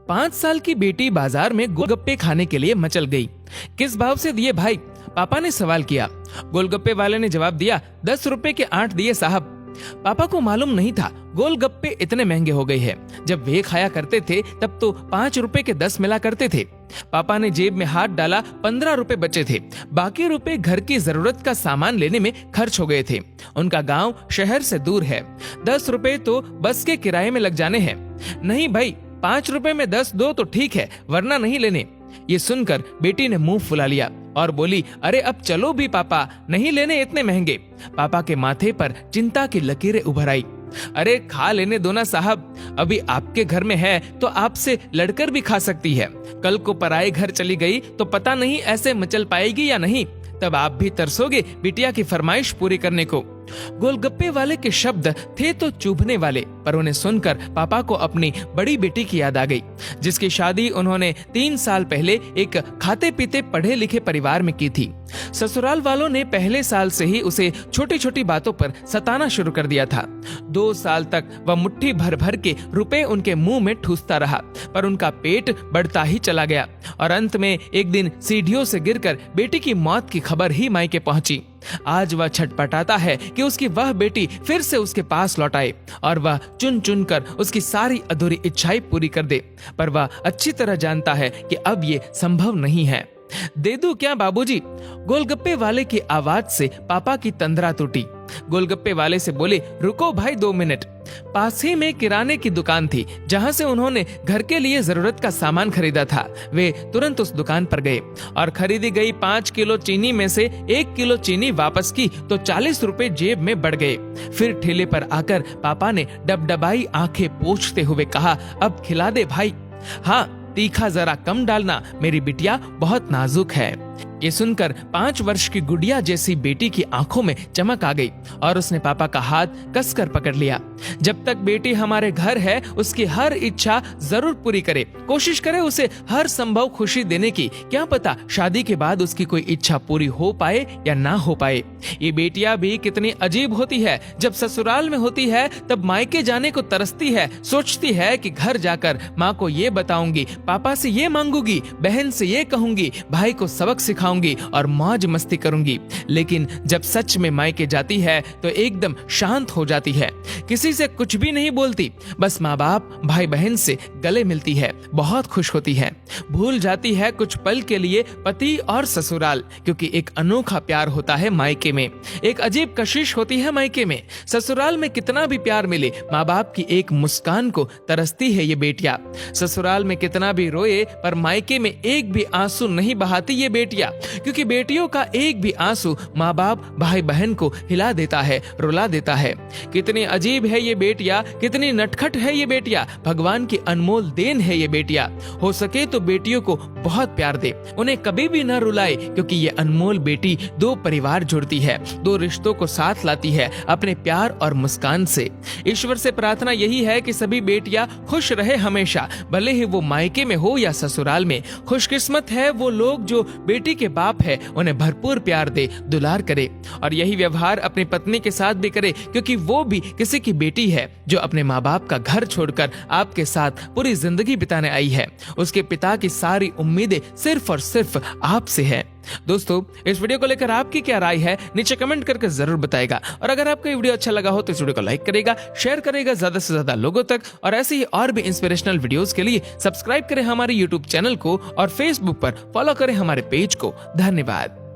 5 साल की बेटी बाजार में गोलगप्पे खाने के लिए मचल गई। किस भाव से दिए भाई? पापा ने सवाल किया। गोलगप्पे वाले ने जवाब दिया, 10 रुपए के 8 दिए साहब। पापा को मालूम नहीं था गोलगप्पे इतने महंगे हो गए हैं। जब वे खाया करते थे तब तो 5 रुपए के 10 मिला करते थे। पापा ने जेब में हाथ डाला, 15 रुपए बचे थे। बाकी रुपए घर की जरूरत का सामान लेने में खर्च हो गए थे। उनका गांव शहर से दूर है। 10 रुपए तो बस के किराए में लग जाने हैं। नहीं भाई, 5 रुपए में 10 दो तो ठीक है, वरना नहीं लेने। ये सुनकर बेटी ने मुंह फुला लिया और बोली, अरे अब चलो भी पापा, नहीं लेने इतने महंगे। पापा के माथे पर चिंता की लकीरें उभर आई। अरे खा लेने दो ना साहब, अभी आपके घर में है तो आपसे लड़कर भी खा सकती है। कल को पराए घर चली गई तो पता नहीं ऐसे मचल पाएगी या नहीं, तब आप भी तरसोगे बिटिया की फरमाइश पूरी करने को। गोलगप्पे वाले के शब्द थे तो चुभने वाले, पर उन्हें सुनकर पापा को अपनी बड़ी बेटी की याद आ गई, जिसकी शादी उन्होंने 3 साल पहले एक खाते पीते पढ़े लिखे परिवार में की थी। ससुराल वालों ने पहले साल से ही उसे छोटी छोटी बातों पर सताना शुरू कर दिया था। 2 साल तक वह मुट्ठी भर भर के रुपए उनके मुंह में ठूसता रहा, पर उनका पेट बढ़ता ही चला गया और अंत में एक दिन सीढ़ियों से गिरकर बेटी की मौत की खबर ही मायके पहुंची। आज वह छटपटाता है कि उसकी वह बेटी फिर से उसके पास लौट आए और वह चुन चुन कर उसकी सारी अधूरी इच्छाएं पूरी कर दे, पर वह अच्छी तरह जानता है कि अब ये संभव नहीं है। दे दूं क्या बाबूजी? गोलगप्पे वाले की आवाज से पापा की तंद्रा टूटी। गोलगप्पे वाले से बोले, रुको भाई 2 मिनट। पास ही में किराने की दुकान थी जहां से उन्होंने घर के लिए जरूरत का सामान खरीदा था। वे तुरंत उस दुकान पर गए और खरीदी गई 5 किलो चीनी में से 1 किलो चीनी वापस की तो 40 रुपए जेब में बढ़ गए। फिर ठेले पर आकर पापा ने डबडबाई आंखें पोंछते हुए कहा, अब खिला दे भाई। हाँ, तीखा जरा कम डालना, मेरी बिटिया बहुत नाजुक है। ये सुनकर 5 वर्ष की गुड़िया जैसी बेटी की आंखों में चमक आ गई और उसने पापा का हाथ कसकर पकड़ लिया। जब तक बेटी हमारे घर है उसकी हर इच्छा जरूर पूरी करे, कोशिश करे उसे हर संभव खुशी देने की। क्या पता शादी के बाद उसकी कोई इच्छा पूरी हो पाए या ना हो पाए। ये बेटियां भी कितनी अजीब होती है, जब ससुराल में होती है तब मायके जाने को तरसती है, सोचती है कि घर जाकर माँ को ये बताऊंगी, पापा से ये मांगूंगी, बहन से ये कहूंगी, भाई को सबक सिखाऊंगी और मौज मस्ती करूंगी। लेकिन जब सच में मायके जाती है तो एकदम शांत हो जाती है, किसी से कुछ भी नहीं बोलती, बस माँ बाप भाई बहन से गले मिलती है, बहुत खुश होती है, भूल जाती है कुछ पल के लिए पति और ससुराल, क्योंकि एक अनोखा प्यार होता है मायके में, एक अजीब कशिश होती है मायके में। ससुराल में कितना भी प्यार मिले, माँ बाप की एक मुस्कान को तरसती है ये बेटियां। ससुराल में कितना भी रोए पर मायके में एक भी आंसू नहीं बहाती ये बेटियां, क्योंकि बेटियों का एक भी आंसू माँ बाप भाई बहन को हिला देता है, रुला देता है। कितनी अजीब है ये बेटियां, कितनी नटखट है ये बेटियां, भगवान की अनमोल देन है ये बेटियां। हो सके तो बेटियों को बहुत प्यार दे, उन्हें कभी भी न रुलाए, क्योंकि ये अनमोल बेटी 2 परिवार जोड़ती है, 2 रिश्तों को साथ लाती है अपने प्यार और मुस्कान से। ईश्वर से प्रार्थना यही है कि सभी बेटियां खुश रहे हमेशा, भले ही वो मायके में हो या ससुराल में। खुशकिस्मत है वो लोग जो बेटी के बाप है, उन्हें भरपूर प्यार दे, दुलार करे और यही व्यवहार अपनी पत्नी के साथ भी करे, क्योंकि वो भी किसी की बेटी है जो अपने माँ बाप का घर छोड़कर आपके साथ पूरी जिंदगी बिताने आई है। उसके पिता की सारी उम्मीदें सिर्फ और सिर्फ आपसे है। दोस्तों, इस वीडियो को लेकर आपकी क्या राय है नीचे कमेंट करके जरूर बताएगा और अगर आपको ये वीडियो अच्छा लगा हो तो इस वीडियो को लाइक करेगा, शेयर करेगा ज्यादा से ज्यादा लोगों तक और ऐसे ही और भी इंस्पिरेशनल वीडियोस के लिए सब्सक्राइब करें हमारे यूट्यूब चैनल को और फेसबुक पर फॉलो करें हमारे पेज को। धन्यवाद।